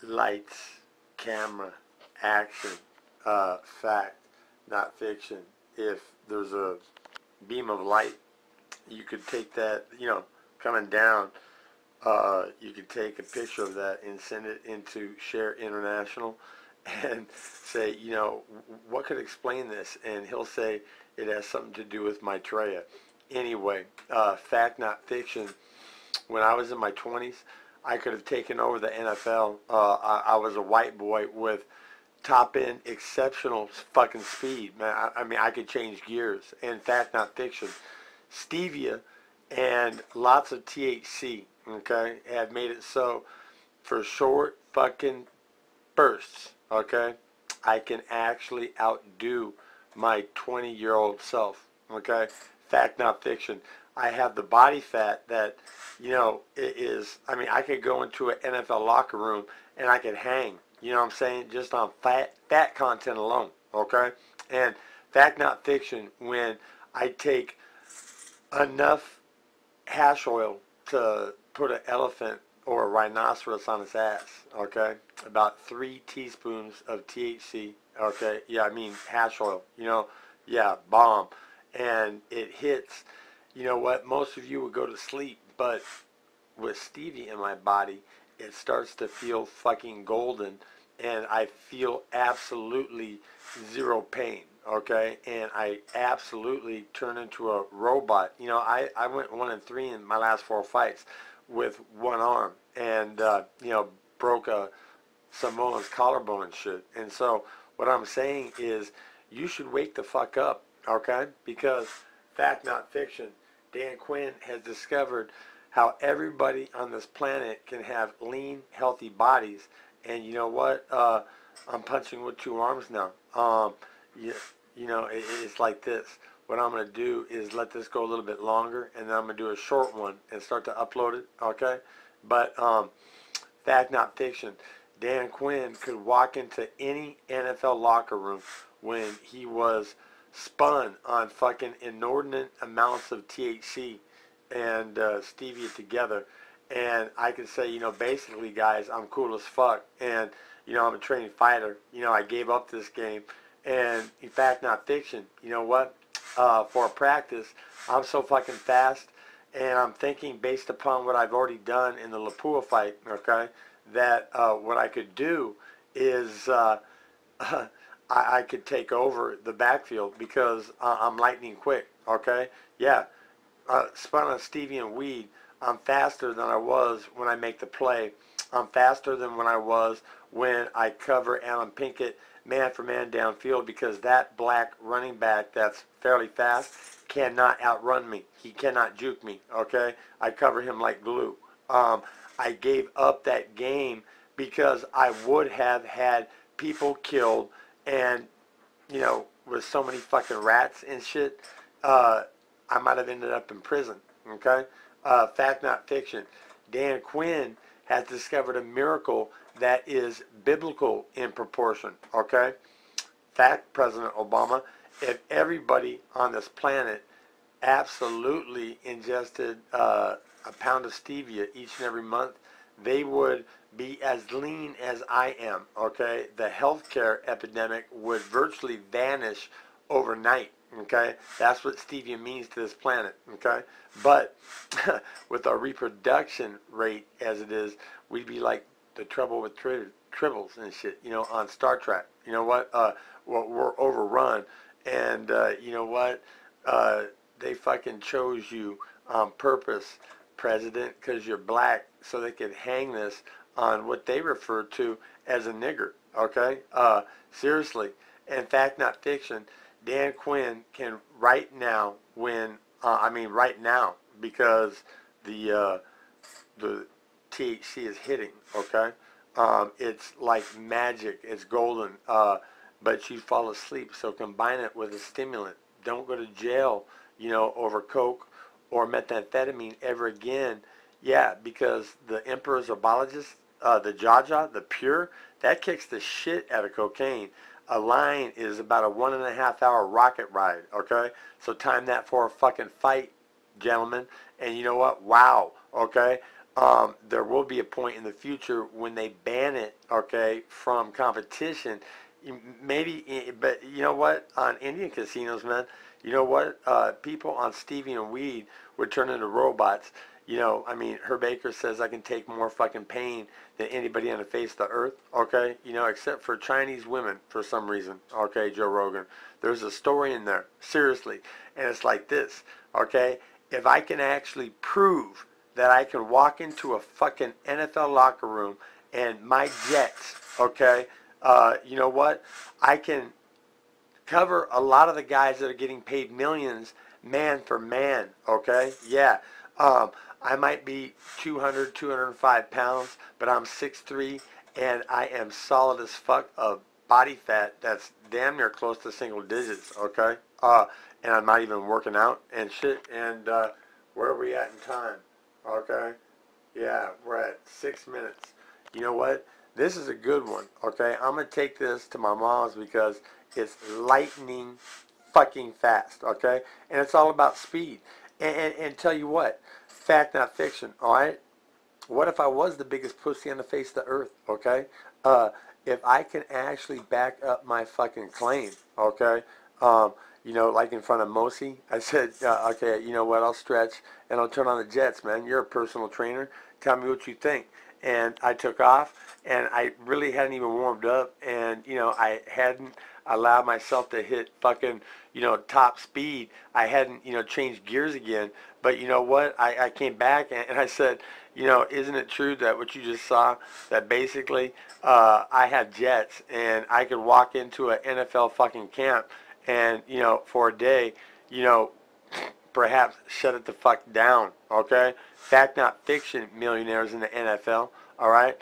Lights, camera, action, fact, not fiction. If there's a beam of light, you could take that, coming down, you could take a picture of that and send it into Share International and say, what could explain this? And he'll say it has something to do with Maitreya. Anyway, fact, not fiction. When I was in my 20s, I could have taken over the NFL. I was a white boy with top-end exceptional fucking speed, man. I mean, I could change gears. And fact, not fiction. Stevia and lots of THC, okay, have made it so for short fucking bursts, okay, I can actually outdo my 20-year-old self, okay? Fact, not fiction. I have the body fat that, it is, I mean, I could go into an NFL locker room and I could hang, you know what I'm saying, just on fat content alone, okay? And fact, not fiction, when I take enough hash oil to put an elephant or a rhinoceros on its ass, okay? About 3 teaspoons of THC, okay? Yeah, I mean hash oil, yeah, bomb. And it hits, you know what, most of you would go to sleep, but with stevia in my body, it starts to feel fucking golden, and I feel absolutely zero pain, okay? And I absolutely turn into a robot. I went 1-3 in my last 4 fights with one arm, and, broke a Samoan's collarbone and shit. And so what I'm saying is you should wake the fuck up, okay? Because fact, not fiction, Dan Quinn has discovered how everybody on this planet can have lean, healthy bodies. And you know what? I'm punching with 2 arms now. It's like this. What I'm going to do is let this go a little bit longer, and then I'm going to do a short one and start to upload it, okay? But fact, not fiction, Dan Quinn could walk into any NFL locker room when he was spun on fucking inordinate amounts of THC and stevia together, and I could say, basically, guys, I'm cool as fuck, and I'm a trained fighter. I gave up this game, and in fact, not fiction. You know what? For a practice, I'm so fucking fast, and I'm thinking based upon what I've already done in the Lapua fight, okay, that what I could do is I could take over the backfield because I'm lightning quick, okay? Yeah, spun on stevia and weed, I'm faster than I was when I make the play. I'm faster than when I was when I cover Alan Pinkett man for man downfield, because that black running back that's fairly fast cannot outrun me. He cannot juke me, okay? I cover him like glue. I gave up that game because I would have had people killed, and, with so many fucking rats and shit, I might have ended up in prison, okay? Fact, not fiction. Dan Quinn has discovered a miracle that is biblical in proportion, okay? Fact, President Obama, if everybody on this planet absolutely ingested a pound of stevia each and every month, they would be as lean as I am, okay? The healthcare epidemic would virtually vanish overnight, okay? That's what stevia means to this planet, okay? But with our reproduction rate as it is, we'd be like the trouble with tribbles and shit, on Star Trek. You know what? We're overrun, and you know what? They fucking chose you on purpose, President, because you're black, so they could hang this on what they refer to as a nigger, okay? Seriously. In fact, not fiction, Dan Quinn can right now win, right now, because the THC is hitting, okay? It's like magic. It's golden, but you fall asleep, so combine it with a stimulant. Don't go to jail, over coke or methamphetamine ever again. Yeah, because the emperor's herbologist, the Jaja, the pure, that kicks the shit out of cocaine. A line is about a 1.5 hour rocket ride, okay? So time that for a fucking fight, gentlemen. And you know what? Wow, okay? there will be a point in the future when they ban it, okay, from competition. Maybe, but you know what? On Indian casinos, man, you know what? People on Stevie and weed would turn into robots. You know, I mean, Herb Baker says I can take more fucking pain than anybody on the face of the earth, okay? You know, except for Chinese women for some reason, okay, Joe Rogan. There's a story in there, seriously, and it's like this, okay? If I can actually prove that I can walk into a fucking NFL locker room and my Jets, okay, you know what? I can cover a lot of the guys that are getting paid millions man for man, okay? Yeah. I might be 200, 205 pounds, but I'm 6'3", and I am solid as fuck of body fat that's damn near close to single digits, okay? And I'm not even working out and shit. And where are we at in time? Okay? Yeah, we're at 6 minutes. You know what? This is a good one, okay? I'm going to take this to my mom's because it's lightning fucking fast, okay? And it's all about speed. And tell you what, fact not fiction, all right? What if I was the biggest pussy on the face of the earth, okay? If I can actually back up my fucking claim, okay? You know, like in front of Mosi, I said, okay, you know what, I'll stretch and I'll turn on the jets, man. You're a personal trainer. Tell me what you think. And I took off, and I really hadn't even warmed up, and, you know, I hadn't allowed myself to hit fucking, you know, top speed. I hadn't, you know, changed gears again. But you know what? I came back, and I said, you know, isn't it true that what you just saw, that basically I have jets, and I could walk into an NFL fucking camp and, you know, for a day, you know, perhaps shut it the fuck down, okay? Fact not fiction, millionaires in the NFL, all right?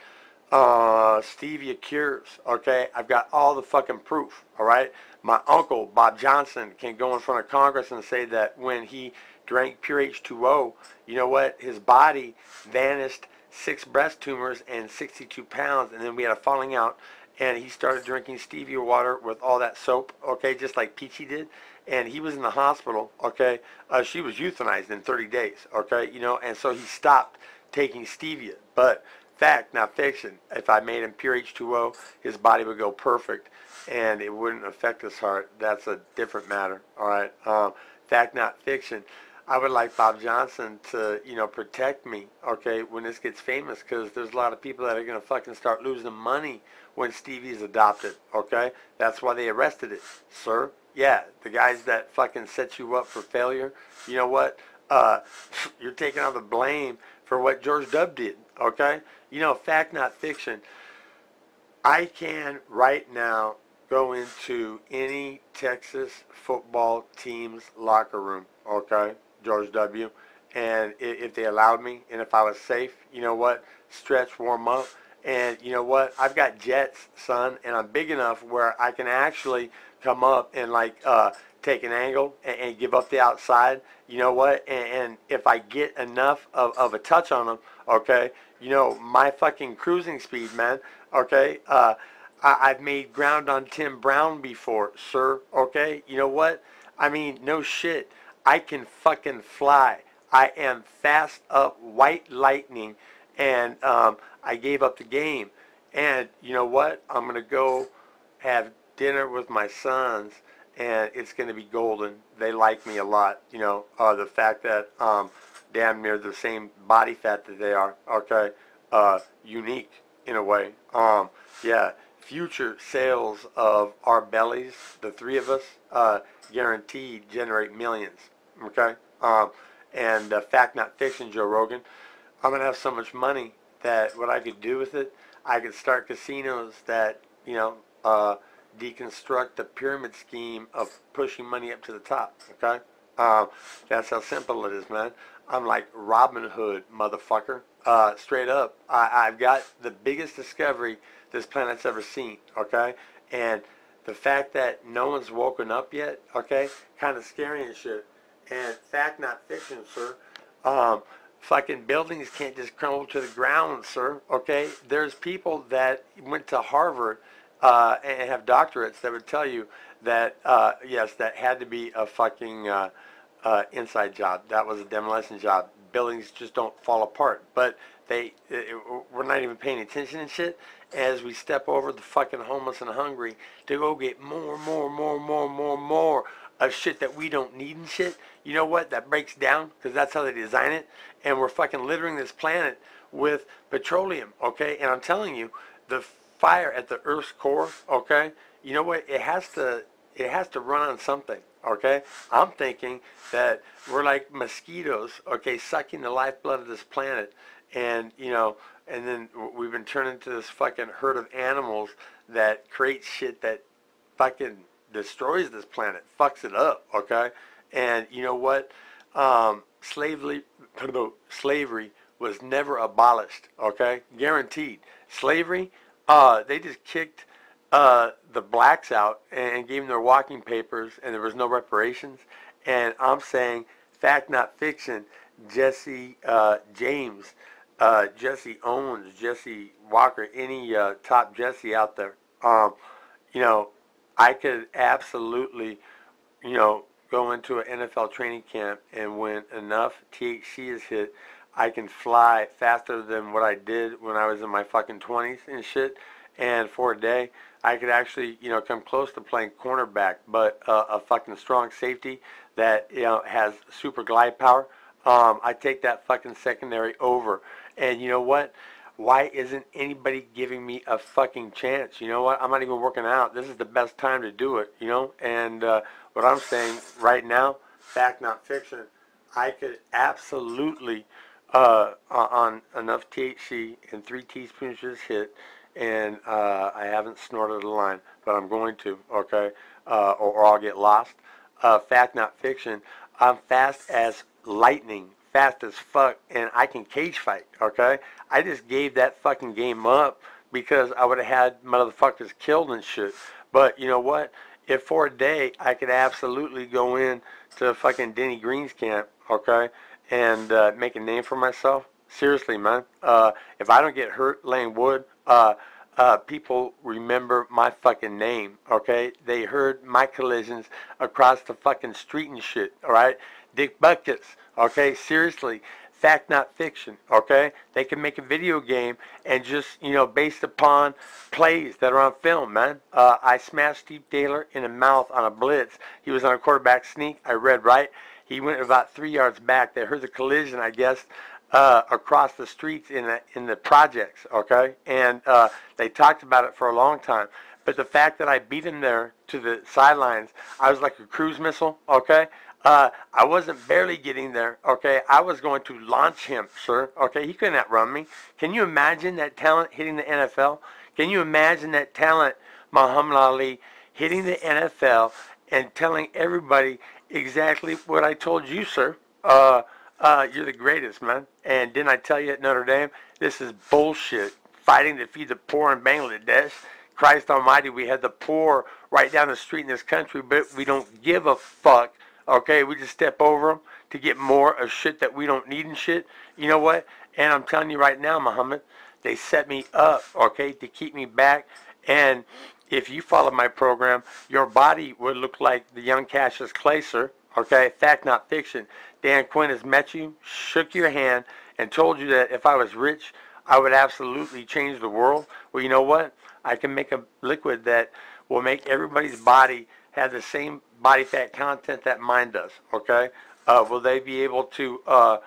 Stevia cures, okay? I've got all the fucking proof, all right? My uncle, Bob Johnson, can go in front of Congress and say that when he drank pure H2O, you know what? His body vanished 6 breast tumors and 62 pounds, and then we had a falling out, and he started drinking stevia water with all that soap, okay, just like Peachy did, and he was in the hospital, okay? She was euthanized in 30 days, okay, you know, and so he stopped taking stevia. But fact, not fiction, if I made him pure H2O, his body would go perfect, and it wouldn't affect his heart. That's a different matter, all right? Fact, not fiction. I would like Bob Johnson to, you know, protect me, okay, when this gets famous, because there's a lot of people that are going to fucking start losing money when Stevie's adopted, okay? That's why they arrested it, sir. Yeah, the guys that fucking set you up for failure, you know what? You're taking on the blame for what George W. did, okay? You know, fact, not fiction. I can right now go into any Texas football team's locker room, okay, George W., and if they allowed me, and if I was safe, you know what, stretch, warm up, and you know what, I've got jets, son, and I'm big enough where I can actually come up and like take an angle and give up the outside, you know what, and if I get enough of a touch on them, okay, you know, my fucking cruising speed, man, okay, I've made ground on Tim Brown before, sir, okay, you know what, I mean, no shit, I can fucking fly. I am fast up white lightning, and I gave up the game. And you know what? I'm going to go have dinner with my sons, and it's going to be golden. They like me a lot, you know, the fact that damn near the same body fat that they are, okay, unique in a way. Yeah, future sales of our bellies, the 3 of us, guaranteed generate millions, okay? And fact not fiction, Joe Rogan. I'm going to have so much money that what I could do with it, I could start casinos that, you know, deconstruct the pyramid scheme of pushing money up to the top, okay? That's how simple it is, man. I'm like Robin Hood, motherfucker. Straight up, I've got the biggest discovery this planet's ever seen, okay? And the fact that no one's woken up yet, okay, kind of scary and shit. And fact not fiction, sir. Fucking buildings can't just crumble to the ground, sir, okay? There's people that went to Harvard and have doctorates that would tell you that, yes, that had to be a fucking inside job. That was a demolition job. Buildings just don't fall apart. But we're not even paying attention and shit as we step over the fucking homeless and hungry to go get more of shit that we don't need and shit. You know what? That breaks down because that's how they design it. And we're fucking littering this planet with petroleum, okay? And I'm telling you, the fire at the Earth's core, okay? You know what? It has to run on something, okay? I'm thinking that we're like mosquitoes, okay, sucking the lifeblood of this planet. And, you know, and then we've been turned into this fucking herd of animals that creates shit that fucking destroys this planet, fucks it up, okay? And you know what? Slavery was never abolished, okay? Guaranteed. Slavery, they just kicked the blacks out and gave them their walking papers, and there was no reparations. And I'm saying, fact not fiction, Jesse James, Jesse Owens, Jesse Walker, any top Jesse out there, you know, I could absolutely, you know, go into an NFL training camp, and when enough THC is hit, I can fly faster than what I did when I was in my fucking 20s and shit. And for a day, I could actually, you know, come close to playing cornerback, but a fucking strong safety that, you know, has super glide power. I take that fucking secondary over. And you know what? Why isn't anybody giving me a fucking chance? You know what? I'm not even working out. This is the best time to do it, you know? And what I'm saying right now, fact not fiction, I could absolutely, on enough THC and 3 teaspoons just hit, and I haven't snorted a line, but I'm going to, okay? Or I'll get lost. Fact not fiction, I'm fast as lightning. Fast as fuck, and I can cage fight, okay? I just gave that fucking game up because I would have had motherfuckers killed and shit. But you know what? If for a day I could absolutely go in to fucking Denny Green's camp, okay, and make a name for myself, seriously, man. If I don't get hurt laying wood, people remember my fucking name, okay? They heard my collisions across the fucking street and shit, all right? Dick Buckets, okay? Seriously, fact not fiction, okay? They can make a video game and just, you know, based upon plays that are on film, man. I smashed Steve Taylor in the mouth on a blitz. He was on a quarterback sneak. I read right. He went about 3 yards back. They heard the collision, I guess, across the streets in the projects, okay? And they talked about it for a long time. But the fact that I beat him there to the sidelines, I was like a cruise missile, okay? I wasn't barely getting there, okay? I was going to launch him, sir, okay? He couldn't outrun me. Can you imagine that talent hitting the NFL? Can you imagine that talent, Muhammad Ali, hitting the NFL and telling everybody exactly what I told you, sir? You're the greatest, man. And didn't I tell you at Notre Dame, this is bullshit. Fighting to feed the poor in Bangladesh. Christ almighty, we had the poor right down the street in this country, but we don't give a fuck. Okay, we just step over them to get more of shit that we don't need and shit. You know what? And I'm telling you right now, Muhammad, they set me up, okay, to keep me back. And if you follow my program, your body would look like the young Cassius Clay, sir. Okay, fact not fiction. Dan Quinn has met you, shook your hand, and told you that if I was rich, I would absolutely change the world. Well, you know what? I can make a liquid that will make everybody's body have the same body fat content that mine does, okay? Will they be able to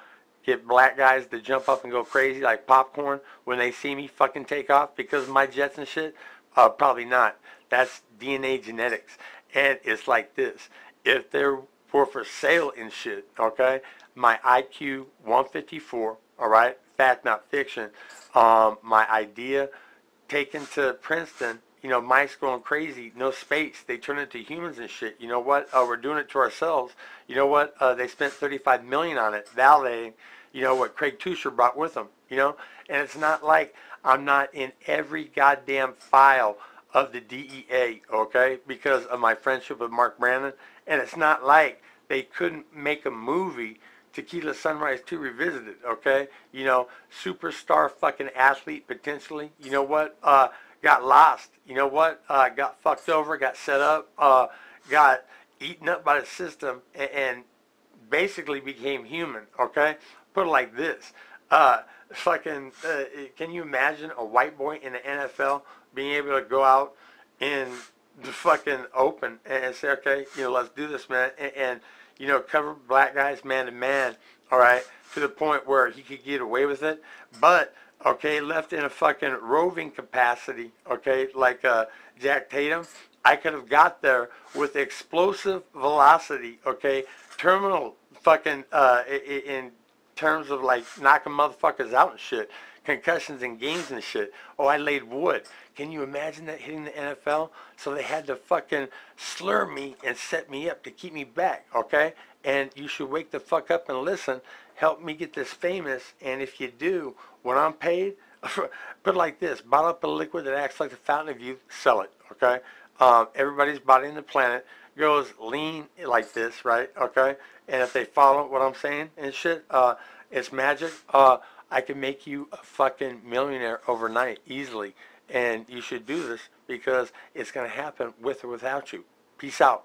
get black guys to jump up and go crazy like popcorn when they see me fucking take off because of my jets and shit? Probably not. That's DNA genetics. And it's like this. If there were for sale and shit, okay, my IQ 154, all right, fact not fiction, my idea taken to Princeton, you know, mice going crazy, no space, they turn into humans and shit. You know what? We're doing it to ourselves. You know what? They spent $35 million on it, validating, you know, what Craig Tusher brought with him, you know? And it's not like I'm not in every goddamn file of the DEA, okay, because of my friendship with Mark Brandon. And it's not like they couldn't make a movie, Tequila Sunrise 2 Revisited, okay? You know, superstar fucking athlete potentially. You know what? Got lost. You know what? Got fucked over, got set up, got eaten up by the system, and basically became human, okay? Put it like this. fucking, can you imagine a white boy in the NFL being able to go out in the fucking open and say, okay, let's do this, man, and cover black guys man to man, all right, to the point where he could get away with it, but okay, left in a fucking roving capacity, okay, like Jack Tatum, I could have got there with explosive velocity, okay, terminal fucking in terms of like knocking motherfuckers out and shit, concussions in games and shit. Oh, I laid wood. Can you imagine that hitting the NFL? So they had to fucking slur me and set me up to keep me back, okay? And you should wake the fuck up and listen. Help me get this famous, and if you do, when I'm paid, put it like this: bottle up a liquid that acts like the fountain of youth, sell it, okay? Everybody's body on the planet goes lean like this, right? Okay, and if they follow what I'm saying and shit, it's magic. I can make you a fucking millionaire overnight easily, and you should do this because it's gonna happen with or without you. Peace out.